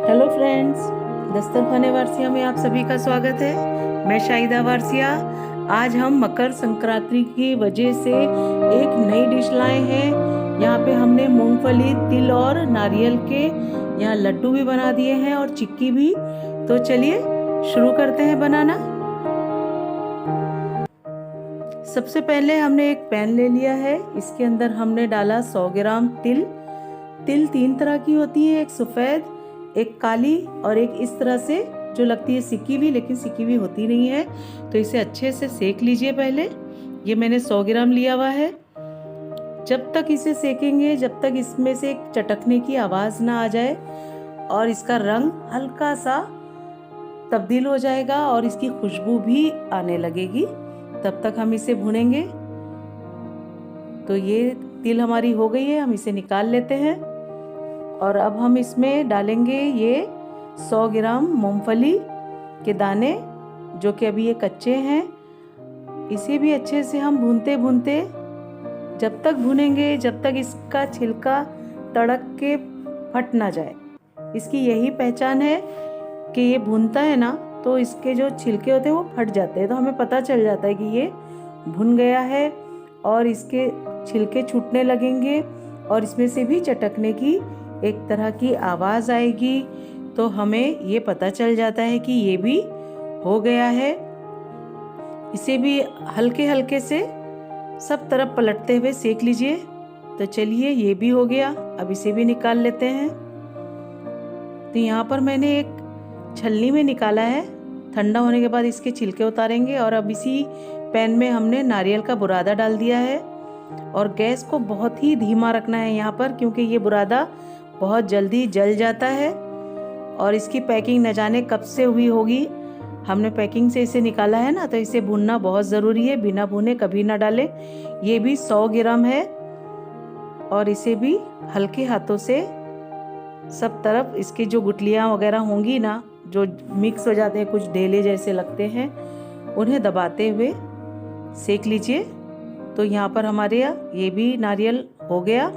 Hello friends, दस्तरखाने Warasia में आप सभी का स्वागत है। मैं शाहिदा वारसिया। आज हम मकर संक्रांति की वजह से एक नई डिश लाए हैं। यहाँ पे हमने मूंगफली, तिल और नारियल के यहाँ लड्डू भी बना दिए हैं और चिक्की भी। तो चलिए शुरू करते हैं बनाना। सबसे पहले हमने एक पैन ले लिया है। इसके अंदर हमने डाला 100 ग्राम तिल। तिल 3 तरह की होती है, एक सफ़ेद, एक काली और एक इस तरह से जो लगती है सिकी हुई, लेकिन सिकी हुई होती नहीं है। तो इसे अच्छे से सेक लीजिए। पहले ये मैंने 100 ग्राम लिया हुआ है। जब तक इसे सेकेंगे, जब तक इसमें से एक चटकने की आवाज़ ना आ जाए और इसका रंग हल्का सा तब्दील हो जाएगा और इसकी खुशबू भी आने लगेगी, तब तक हम इसे भूनेंगे। तो ये तिल हमारी हो गई है, हम इसे निकाल लेते हैं। और अब हम इसमें डालेंगे ये 100 ग्राम मूंगफली के दाने, जो कि अभी ये कच्चे हैं। इसे भी अच्छे से हम भूनते भूनते जब तक भूनेंगे जब तक इसका छिलका तड़क के फट ना जाए। इसकी यही पहचान है कि ये भूनता है ना, तो इसके जो छिलके होते हैं वो फट जाते हैं, तो हमें पता चल जाता है कि ये भुन गया है और इसके छिलके छूटने लगेंगे और इसमें से भी चटकने की एक तरह की आवाज़ आएगी। तो हमें ये पता चल जाता है कि ये भी हो गया है। इसे भी हल्के हल्के से सब तरफ पलटते हुए सेक लीजिए। तो चलिए, ये भी हो गया। अब इसे भी निकाल लेते हैं। तो यहाँ पर मैंने एक छलनी में निकाला है। ठंडा होने के बाद इसके छिलके उतारेंगे। और अब इसी पैन में हमने नारियल का बुरादा डाल दिया है और गैस को बहुत ही धीमा रखना है यहाँ पर, क्योंकि ये बुरादा बहुत जल्दी जल जाता है। और इसकी पैकिंग न जाने कब से हुई होगी, हमने पैकिंग से इसे निकाला है ना, तो इसे भूनना बहुत ज़रूरी है। बिना भुने कभी ना डालें। ये भी 100 ग्राम है और इसे भी हल्के हाथों से सब तरफ इसकी जो गुठलियाँ वगैरह होंगी ना, जो मिक्स हो जाते हैं, कुछ ढेले जैसे लगते हैं, उन्हें दबाते हुए सेक लीजिए। तो यहाँ पर हमारे ये भी नारियल हो गया।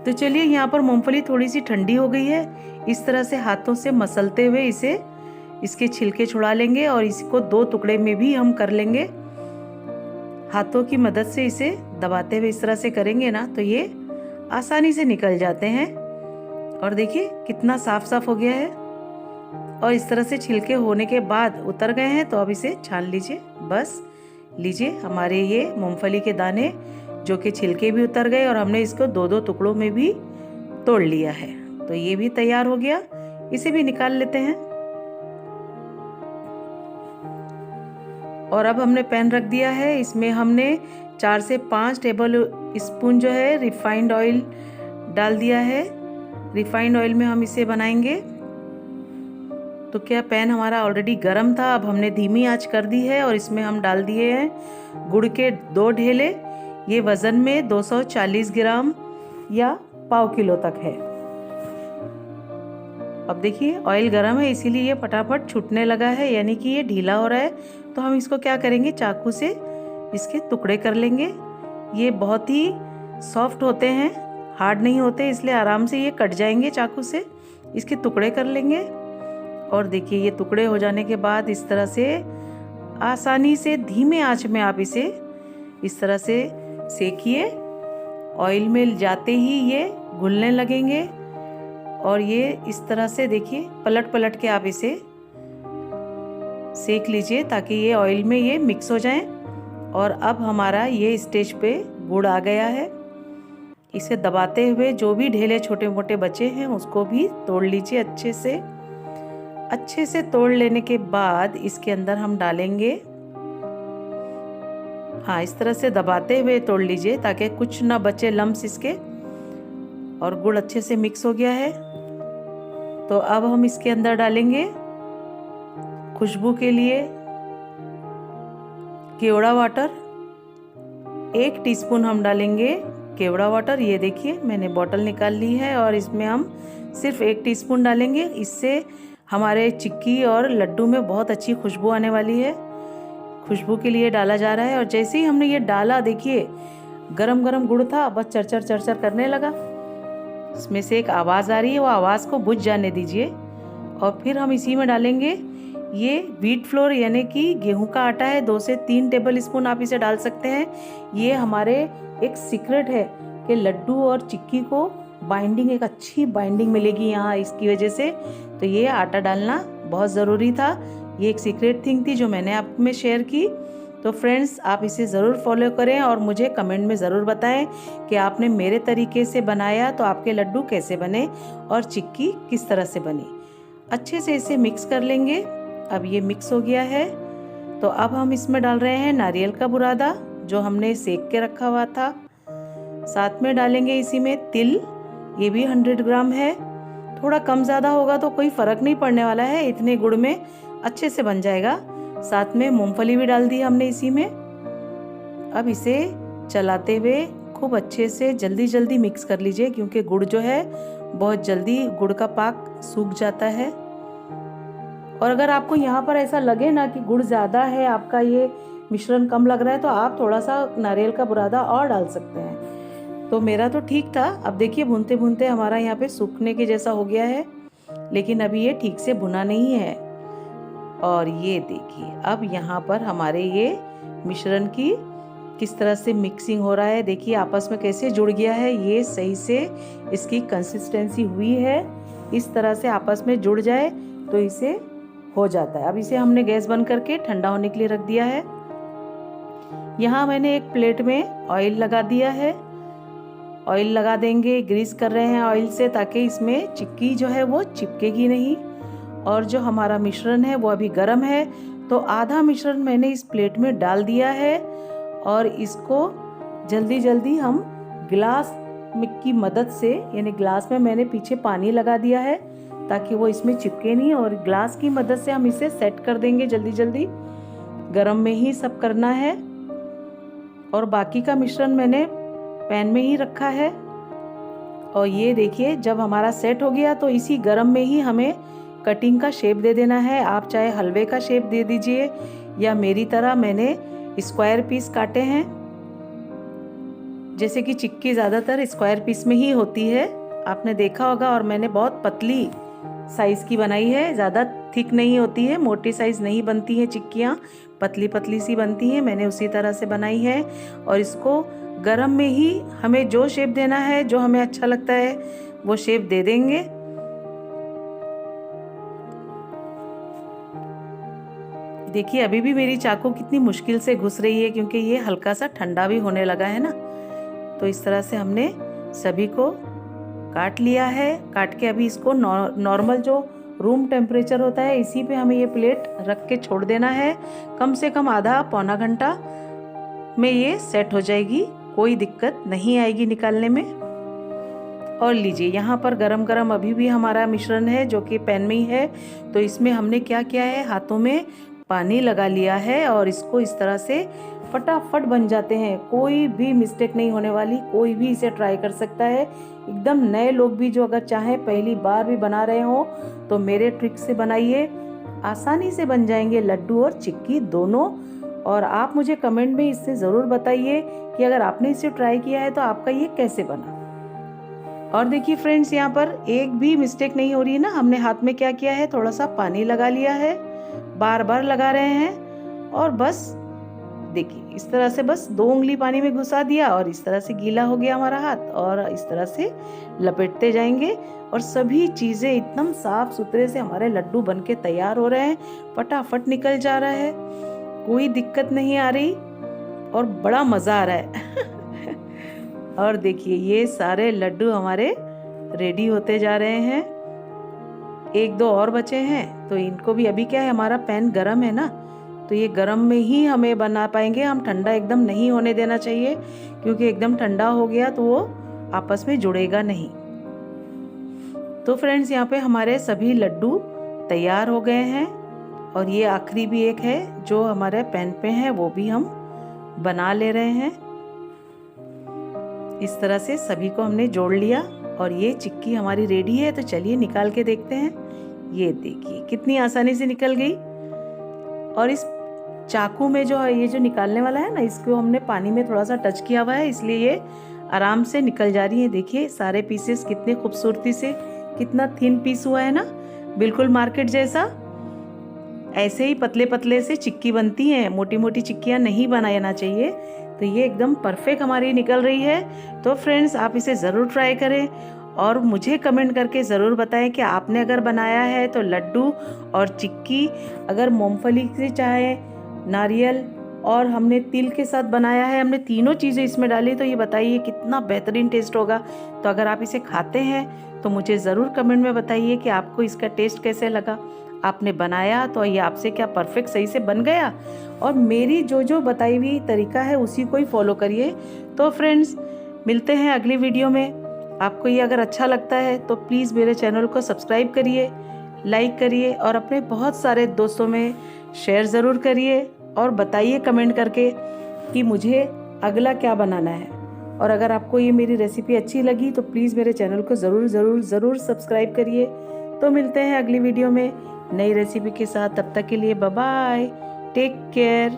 तो चलिए, यहाँ पर मूंगफली थोड़ी सी ठंडी हो गई है। इस तरह से हाथों से मसलते हुए इसके छिलके छुड़ा लेंगे और इसको 2 टुकड़े में भी हम कर लेंगे। हाथों की मदद से इसे दबाते हुए इस तरह से करेंगे ना, तो ये आसानी से निकल जाते हैं। और देखिए कितना साफ साफ हो गया है। और इस तरह से छिलके होने के बाद उतर गए हैं। तो अब इसे छान लीजिए। बस लीजिए, हमारे ये मूंगफली के दाने जो कि छिलके भी उतर गए और हमने इसको 2-2 टुकड़ों में भी तोड़ लिया है। तो ये भी तैयार हो गया। इसे भी निकाल लेते हैं। और अब हमने पैन रख दिया है। इसमें हमने 4 से 5 टेबल स्पून जो है रिफाइंड ऑयल डाल दिया है। रिफाइंड ऑयल में हम इसे बनाएंगे। तो क्या पैन हमारा ऑलरेडी गर्म था, अब हमने धीमी आंच कर दी है और इसमें हम डाल दिए हैं गुड़ के 2 ढेले। ये वज़न में 240 ग्राम या पाव किलो तक है। अब देखिए ऑयल गर्म है, इसीलिए ये फटाफट छूटने लगा है, यानी कि ये ढीला हो रहा है। तो हम इसको क्या करेंगे, चाकू से इसके टुकड़े कर लेंगे। ये बहुत ही सॉफ्ट होते हैं, हार्ड नहीं होते, इसलिए आराम से ये कट जाएंगे। चाकू से इसके टुकड़े कर लेंगे। और देखिए ये टुकड़े हो जाने के बाद इस तरह से आसानी से धीमे आंच में आप इसे इस तरह से सेकिए। ऑयल में जाते ही ये घुलने लगेंगे और ये इस तरह से देखिए पलट पलट के आप इसे सेक लीजिए ताकि ये ऑयल में ये मिक्स हो जाएं। और अब हमारा ये स्टेज पे गुड़ आ गया है। इसे दबाते हुए जो भी ढेले छोटे मोटे बचे हैं उसको भी तोड़ लीजिए अच्छे से। अच्छे से तोड़ लेने के बाद इसके अंदर हम डालेंगे, हाँ इस तरह से दबाते हुए तोड़ लीजिए ताकि कुछ ना बचे लम्स इसके। और गुड़ अच्छे से मिक्स हो गया है। तो अब हम इसके अंदर डालेंगे खुशबू के लिए केवड़ा वाटर। 1 टीस्पून हम डालेंगे केवड़ा वाटर। ये देखिए मैंने बोतल निकाल ली है और इसमें हम सिर्फ 1 टीस्पून डालेंगे। इससे हमारे चिक्की और लड्डू में बहुत अच्छी खुशबू आने वाली है। खुशबू के लिए डाला जा रहा है। और जैसे ही हमने ये डाला, देखिए गरम गरम गुड़ था, बस चरचर चरचर करने लगा। इसमें से एक आवाज़ आ रही है, वो आवाज़ को बुझ जाने दीजिए। और फिर हम इसी में डालेंगे ये व्हीट फ्लोर यानी कि गेहूं का आटा है, 2 से 3 टेबल स्पून आप इसे डाल सकते हैं। ये हमारे एक सीक्रेट है कि लड्डू और चिक्की को बाइंडिंग, एक अच्छी बाइंडिंग मिलेगी यहाँ इसकी वजह से। तो ये आटा डालना बहुत ज़रूरी था। ये एक सीक्रेट थिंग थी जो मैंने आप में शेयर की। तो फ्रेंड्स, आप इसे ज़रूर फॉलो करें और मुझे कमेंट में ज़रूर बताएं कि आपने मेरे तरीके से बनाया तो आपके लड्डू कैसे बने और चिक्की किस तरह से बनी। अच्छे से इसे मिक्स कर लेंगे। अब ये मिक्स हो गया है तो अब हम इसमें डाल रहे हैं नारियल का बुरादा जो हमने सेक के रखा हुआ था। साथ में डालेंगे इसी में तिल, ये भी 100 ग्राम है। थोड़ा कम ज़्यादा होगा तो कोई फ़र्क नहीं पड़ने वाला है, इतने गुड़ में अच्छे से बन जाएगा। साथ में मूंगफली भी डाल दी हमने इसी में। अब इसे चलाते हुए खूब अच्छे से जल्दी जल्दी मिक्स कर लीजिए क्योंकि गुड़ जो है बहुत जल्दी गुड़ का पाक सूख जाता है। और अगर आपको यहाँ पर ऐसा लगे ना कि गुड़ ज़्यादा है, आपका ये मिश्रण कम लग रहा है, तो आप थोड़ा सा नारियल का बुरादा और डाल सकते हैं। तो मेरा तो ठीक था। अब देखिए भूनते भूनते हमारा यहाँ पे सूखने के जैसा हो गया है, लेकिन अभी ये ठीक से भुना नहीं है। और ये देखिए अब यहाँ पर हमारे ये मिश्रण की किस तरह से मिक्सिंग हो रहा है। देखिए आपस में कैसे जुड़ गया है, ये सही से इसकी कंसिस्टेंसी हुई है। इस तरह से आपस में जुड़ जाए तो इसे हो जाता है। अब इसे हमने गैस बंद करके ठंडा होने के लिए रख दिया है। यहाँ मैंने एक प्लेट में ऑयल लगा दिया है। ऑयल लगा देंगे, ग्रीस कर रहे हैं ऑयल से ताकि इसमें चिक्की जो है वो चिपकेगी नहीं। और जो हमारा मिश्रण है वो अभी गर्म है, तो आधा मिश्रण मैंने इस प्लेट में डाल दिया है और इसको जल्दी जल्दी हम ग्लास की मदद से, यानी ग्लास में मैंने पीछे पानी लगा दिया है ताकि वो इसमें चिपके नहीं, और ग्लास की मदद से हम इसे सेट कर देंगे जल्दी जल्दी। गरम में ही सब करना है। और बाकी का मिश्रण मैंने पैन में ही रखा है। और ये देखिए जब हमारा सेट हो गया तो इसी गरम में ही हमें कटिंग का शेप दे देना है। आप चाहे हलवे का शेप दे दीजिए या मेरी तरह मैंने स्क्वायर पीस काटे हैं। जैसे कि चिक्की ज़्यादातर स्क्वायर पीस में ही होती है, आपने देखा होगा। और मैंने बहुत पतली साइज़ की बनाई है, ज़्यादा थिक नहीं होती है, मोटी साइज़ नहीं बनती है चिक्कियाँ, पतली पतली सी बनती हैं। मैंने उसी तरह से बनाई है। और इसको गरम में ही हमें जो शेप देना है, जो हमें अच्छा लगता है वो शेप दे देंगे। देखिए अभी भी मेरी चाकू कितनी मुश्किल से घुस रही है क्योंकि ये हल्का सा ठंडा भी होने लगा है ना। तो इस तरह से हमने सभी को काट लिया है। काट के अभी इसको नॉर्मल जो रूम टेम्परेचर होता है इसी पे हमें ये प्लेट रख के छोड़ देना है। कम से कम आधा पौना घंटा में ये सेट हो जाएगी, कोई दिक्कत नहीं आएगी निकालने में। और लीजिए यहाँ पर गरम गरम अभी भी हमारा मिश्रण है जो कि पैन में ही है। तो इसमें हमने क्या किया है, हाथों में पानी लगा लिया है और इसको इस तरह से फटाफट बन जाते हैं। कोई भी मिस्टेक नहीं होने वाली, कोई भी इसे ट्राई कर सकता है। एकदम नए लोग भी जो अगर चाहें पहली बार भी बना रहे हो तो मेरे ट्रिक से बनाइए, आसानी से बन जाएंगे लड्डू और चिक्की दोनों। और आप मुझे कमेंट में इससे ज़रूर बताइए कि अगर आपने इसे ट्राई किया है तो आपका ये कैसे बना। और देखिए फ्रेंड्स यहाँ पर एक भी मिस्टेक नहीं हो रही है ना। हमने हाथ में क्या किया है, थोड़ा सा पानी लगा लिया है, बार बार लगा रहे हैं और बस देखिए इस तरह से बस 2 उंगली पानी में घुसा दिया और इस तरह से गीला हो गया हमारा हाथ। और इस तरह से लपेटते जाएंगे और सभी चीज़ें एकदम साफ सुथरे से हमारे लड्डू बनके तैयार हो रहे हैं। फटाफट निकल जा रहा है, कोई दिक्कत नहीं आ रही और बड़ा मज़ा आ रहा है। और देखिए ये सारे लड्डू हमारे रेडी होते जा रहे हैं। 1-2 और बचे हैं तो इनको भी, अभी क्या है हमारा पैन गरम है ना, तो ये गरम में ही हमें बना पाएंगे हम। ठंडा एकदम नहीं होने देना चाहिए क्योंकि एकदम ठंडा हो गया तो वो आपस में जुड़ेगा नहीं। तो फ्रेंड्स यहाँ पे हमारे सभी लड्डू तैयार हो गए हैं। और ये आखिरी भी एक है जो हमारे पैन पे है, वो भी हम बना ले रहे हैं। इस तरह से सभी को हमने जोड़ लिया और ये चिक्की हमारी रेडी है। तो चलिए निकाल के देखते हैं। ये देखिए कितनी आसानी से निकल गई। और इस चाकू में जो है, ये जो निकालने वाला है ना, इसको हमने पानी में थोड़ा सा टच किया हुआ है, इसलिए ये आराम से निकल जा रही हैं। देखिए सारे पीसेस कितने खूबसूरती से, कितना थिन पीस हुआ है ना, बिल्कुल मार्केट जैसा। ऐसे ही पतले पतले से चिक्की बनती हैं, मोटी मोटी चिक्कियाँ नहीं बनाना चाहिए। तो ये एकदम परफेक्ट हमारी निकल रही है। तो फ्रेंड्स आप इसे ज़रूर ट्राई करें और मुझे कमेंट करके ज़रूर बताएं कि आपने अगर बनाया है तो लड्डू और चिक्की, अगर मूंगफली से चाहे, नारियल और हमने तिल के साथ बनाया है, हमने तीनों चीज़ें इसमें डाली, तो ये बताइए कितना बेहतरीन टेस्ट होगा। तो अगर आप इसे खाते हैं तो मुझे ज़रूर कमेंट में बताइए कि आपको इसका टेस्ट कैसे लगा। आपने बनाया तो ये आपसे क्या परफेक्ट सही से बन गया, और मेरी जो बताई हुई तरीका है उसी को ही फॉलो करिए। तो फ्रेंड्स मिलते हैं अगली वीडियो में। आपको ये अगर अच्छा लगता है तो प्लीज़ मेरे चैनल को सब्सक्राइब करिए, लाइक करिए और अपने बहुत सारे दोस्तों में शेयर ज़रूर करिए और बताइए कमेंट करके कि मुझे अगला क्या बनाना है। और अगर आपको ये मेरी रेसिपी अच्छी लगी तो प्लीज़ मेरे चैनल को ज़रूर सब्सक्राइब करिए। तो मिलते हैं अगली वीडियो में नई रेसिपी के साथ। तब तक के लिए बाय बाय, टेक केयर।